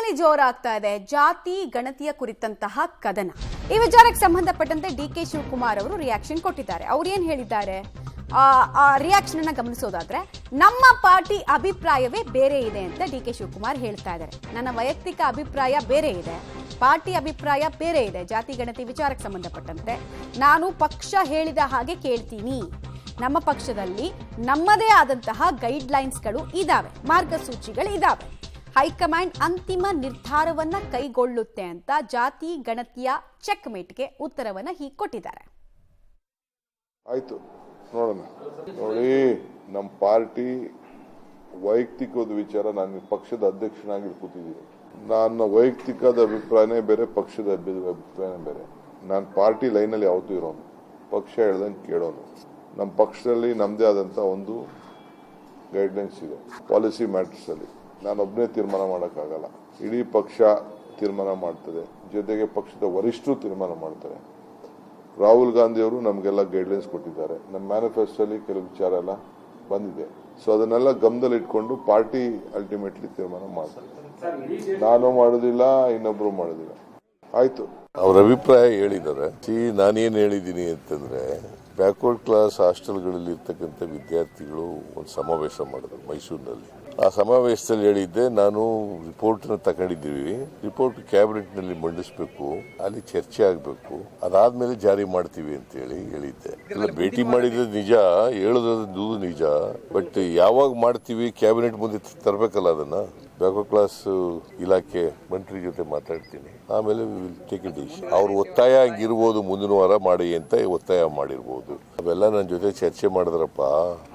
ರಾಜ್ಯದಲ್ಲಿ ಜೋರಾಗ್ತಾ ಇದೆ ಜಾತಿ ಗಣತಿಯ ಕುರಿತಂತಹ ಕದನ. ಈ ವಿಚಾರಕ್ಕೆ ಸಂಬಂಧಪಟ್ಟಂತೆ ಡಿಕೆ ಶಿವಕುಮಾರ್ ಅವರು ರಿಯಾಕ್ಷನ್ ಕೊಟ್ಟಿದ್ದಾರೆ. ಅವ್ರು ಏನ್ ಹೇಳಿದ್ದಾರೆ ಆ ರಿಯಾಕ್ಷನ್ ಅನ್ನ ಗಮನಿಸೋದಾದ್ರೆ, ನಮ್ಮ ಪಾರ್ಟಿ ಅಭಿಪ್ರಾಯವೇ ಬೇರೆ ಇದೆ ಅಂತ ಡಿಕೆ ಶಿವಕುಮಾರ್ ಹೇಳ್ತಾ ಇದ್ದಾರೆ. ನನ್ನ ವೈಯಕ್ತಿಕ ಅಭಿಪ್ರಾಯ ಬೇರೆ ಇದೆ, ಪಾರ್ಟಿ ಅಭಿಪ್ರಾಯ ಬೇರೆ ಇದೆ. ಜಾತಿ ಗಣತಿ ವಿಚಾರಕ್ಕೆ ಸಂಬಂಧಪಟ್ಟಂತೆ ನಾನು ಪಕ್ಷ ಹೇಳಿದ ಹಾಗೆ ಕೇಳ್ತೀನಿ. ನಮ್ಮ ಪಕ್ಷದಲ್ಲಿ ನಮ್ಮದೇ ಆದಂತಹ ಗೈಡ್ಲೈನ್ಸ್ಗಳು ಇದಾವೆ, ಮಾರ್ಗಸೂಚಿಗಳು ಇದಾವೆ. ಹೈಕಮಾಂಡ್ ಅಂತಿಮ ನಿರ್ಧಾರವನ್ನ ಕೈಗೊಳ್ಳುತ್ತೆ ಅಂತ ಜಾತಿ ಗಣತಿಯ ಚೆಕ್ ಮೇಟ್ಗೆ ಉತ್ತರವನ್ನ ಹೀಗೆ ಕೊಟ್ಟಿದ್ದಾರೆ. ಆಯ್ತು ನೋಡೋಣ. ನೋಡಿ, ನಮ್ಮ ಪಾರ್ಟಿ ವೈಯಕ್ತಿಕದ ವಿಚಾರ, ನಾನು ಪಕ್ಷದ ಅಧ್ಯಕ್ಷನಾಗಿ ಕೂತಿದ್ದೀನಿ. ನನ್ನ ವೈಯಕ್ತಿಕದ ಅಭಿಪ್ರಾಯನೇ ಬೇರೆ, ಪಕ್ಷದ ಅಭಿಪ್ರಾಯನೇ ಬೇರೆ. ನಾನು ಪಾರ್ಟಿ ಲೈನಲ್ಲಿ ಯಾವತ್ತೂ ಇರೋನು, ಪಕ್ಷ ಹೇಳ್ದಂಗೆ ಕೇಳೋನು. ನಮ್ಮ ಪಕ್ಷದಲ್ಲಿ ನಮ್ಮದೇ ಆದಂಥ ಒಂದು ಗೈಡ್ಲೈನ್ಸ್ ಇದೆ. ಪಾಲಿಸಿ ಮ್ಯಾಟರ್ಸ್ ಅಲ್ಲಿ ನಾನೊಬ್ಬನೇ ತೀರ್ಮಾನ ಮಾಡೋಕ್ಕಾಗಲ್ಲ, ಇಡೀ ಪಕ್ಷ ತೀರ್ಮಾನ ಮಾಡ್ತದೆ, ಜೊತೆಗೆ ಪಕ್ಷದ ವರಿಷ್ಠರು ತೀರ್ಮಾನ ಮಾಡ್ತಾರೆ. ರಾಹುಲ್ ಗಾಂಧಿ ಅವರು ನಮಗೆಲ್ಲ ಗೈಡ್ಲೈನ್ಸ್ ಕೊಟ್ಟಿದ್ದಾರೆ. ನಮ್ಮ ಮ್ಯಾನಿಫೆಸ್ಟೋಲ್ಲಿ ಕೆಲವು ವಿಚಾರ ಎಲ್ಲ ಬಂದಿದೆ. ಸೊ ಅದನ್ನೆಲ್ಲ ಗಮನದಲ್ಲಿ ಇಟ್ಕೊಂಡು ಪಾರ್ಟಿ ಅಲ್ಟಿಮೇಟ್ಲಿ ತೀರ್ಮಾನ ಮಾಡ್ತಾರೆ. ನಾನು ಮಾಡೋದಿಲ್ಲ, ಇನ್ನೊಬ್ರು ಮಾಡೋದಿಲ್ಲ. ಆಯ್ತು, ಅವ್ರ ಅಭಿಪ್ರಾಯ ಹೇಳಿದ್ದಾರೆ. ನಾನೇನು ಹೇಳಿದ್ದೀನಿ ಅಂತಂದ್ರೆ, ಬ್ಯಾಕ್ವರ್ಡ್ ಕ್ಲಾಸ್ ಹಾಸ್ಟೆಲ್ಗಳಲ್ಲಿ ಇರ್ತಕ್ಕಂಥ ವಿದ್ಯಾರ್ಥಿಗಳು ಒಂದು ಸಮಾವೇಶ ಮಾಡಿದ್ರು ಮೈಸೂರಿನಲ್ಲಿ. ಆ ಸಮಾವೇಶದಲ್ಲಿ ಹೇಳಿದ್ದೆ, ನಾನು ರಿಪೋರ್ಟ್ನ ತಗೊಂಡಿದ್ದೀವಿ, ರಿಪೋರ್ಟ್ ಕ್ಯಾಬಿನೆಟ್ ನಲ್ಲಿ ಮಂಡಿಸಬೇಕು, ಅಲ್ಲಿ ಚರ್ಚೆ ಆಗಬೇಕು, ಅದಾದ್ಮೇಲೆ ಜಾರಿ ಮಾಡ್ತೀವಿ ಅಂತ ಹೇಳಿದ್ದೆ. ಇಲ್ಲ, ಭೇಟಿ ಮಾಡಿದ್ರೆ ನಿಜ, ಹೇಳೋದು ನಿಜ, ಬಟ್ ಯಾವಾಗ ಮಾಡ್ತೀವಿ ಕ್ಯಾಬಿನೆಟ್ ಮುಂದೆ ತರಬೇಕಲ್ಲ ಅದನ್ನ. ಬ್ಯಾಕ್ವರ್ಡ್ ಕ್ಲಾಸ್ ಇಲಾಖೆ ಮಂತ್ರಿ ಜೊತೆ ಮಾತಾಡ್ತೀನಿ, ಆಮೇಲೆ ಟೇಕ್ ಎ ಡಿಸಿಷನ್. ಅವ್ರ ಒತ್ತಾಯ ಹಂಗಿರ್ಬೋದು, ಮುಂದಿನ ವಾರ ಮಾಡಿ ಅಂತ ಒತ್ತಾಯ ಮಾಡಿರ್ಬೋದು. ಅವೆಲ್ಲ ನನ್ನ ಜೊತೆ ಚರ್ಚೆ ಮಾಡಿದ್ರಪ್ಪ,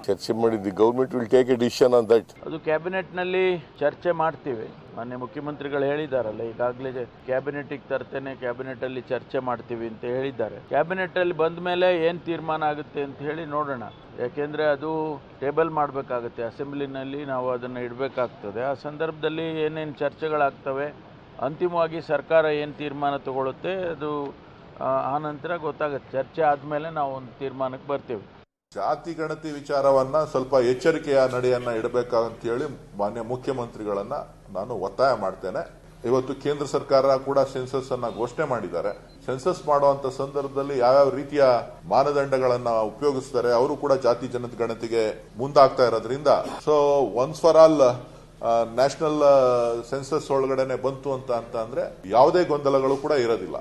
ಚರ್ಚೆ ಮಾಡಿದ್ದು government will take A decision on that. ಅದು ಕ್ಯಾಬಿನೆಟ್ ನಲ್ಲಿ ಚರ್ಚೆ ಮಾಡ್ತೀವಿ. ಮಾನ್ಯ ಮುಖ್ಯಮಂತ್ರಿಗಳು ಹೇಳಿದಾರಲ್ಲ, ಈಗಾಗಲೇ ಕ್ಯಾಬಿನೆಟ್ ತರ್ತೇನೆ, ಕ್ಯಾಬಿನೆಟ್ ಅಲ್ಲಿ ಚರ್ಚೆ ಮಾಡ್ತೀವಿ ಅಂತ ಹೇಳಿದ್ದಾರೆ. ಕ್ಯಾಬಿನೆಟ್ ಅಲ್ಲಿ ಬಂದ ಮೇಲೆ ಏನ್ ತೀರ್ಮಾನ ಆಗುತ್ತೆ ಅಂತ ಹೇಳಿ ನೋಡೋಣ. ಯಾಕೆಂದ್ರೆ ಅದು ಟೇಬಲ್ ಮಾಡಬೇಕಾಗುತ್ತೆ, ಅಸೆಂಬ್ಲಿನಲ್ಲಿ ನಾವು ಅದನ್ನು ಇಡಬೇಕಾಗ್ತದೆ. ಆ ಸಂದರ್ಭದಲ್ಲಿ ಏನೇನು ಚರ್ಚೆಗಳಾಗ್ತವೆ, ಅಂತಿಮವಾಗಿ ಸರ್ಕಾರ ಏನು ತೀರ್ಮಾನ ತಗೊಳುತ್ತೆ ಅದು ಆ ನಂತರ ಗೊತ್ತಾಗುತ್ತೆ. ಚರ್ಚೆ ಆದಮೇಲೆ ನಾವು ಒಂದು ತೀರ್ಮಾನಕ್ಕೆ ಬರ್ತೀವಿ. ಜಾತಿ ಗಣತಿ ವಿಚಾರವನ್ನ ಸ್ವಲ್ಪ ಎಚ್ಚರಿಕೆಯ ನಡೆಯನ್ನ ಇಡಬೇಕಂತ ಹೇಳಿ ಮಾನ್ಯ ಮುಖ್ಯಮಂತ್ರಿಗಳನ್ನ ನಾನು ಒತ್ತಾಯ ಮಾಡ್ತೇನೆ. ಇವತ್ತು ಕೇಂದ್ರ ಸರ್ಕಾರ ಕೂಡ ಸೆನ್ಸಸ್ ಅನ್ನ ಘೋಷಣೆ ಮಾಡಿದ್ದಾರೆ. ಸೆನ್ಸಸ್ ಮಾಡುವಂತ ಸಂದರ್ಭದಲ್ಲಿ ಯಾವ್ಯಾವ ರೀತಿಯ ಮಾನದಂಡಗಳನ್ನ ಉಪಯೋಗಿಸ್ತಾರೆ, ಅವರು ಕೂಡ ಜಾತಿ ಜನಗಣತಿಗೆ ಮುಂದಾಗ್ತಾ ಇರೋದ್ರಿಂದ, so once for all national census ಒಳಗಡೆನೆ ಬಂತು ಅಂತ ಅಂದ್ರೆ ಯಾವುದೇ ಗೊಂದಲಗಳು ಕೂಡ ಇರೋದಿಲ್ಲ.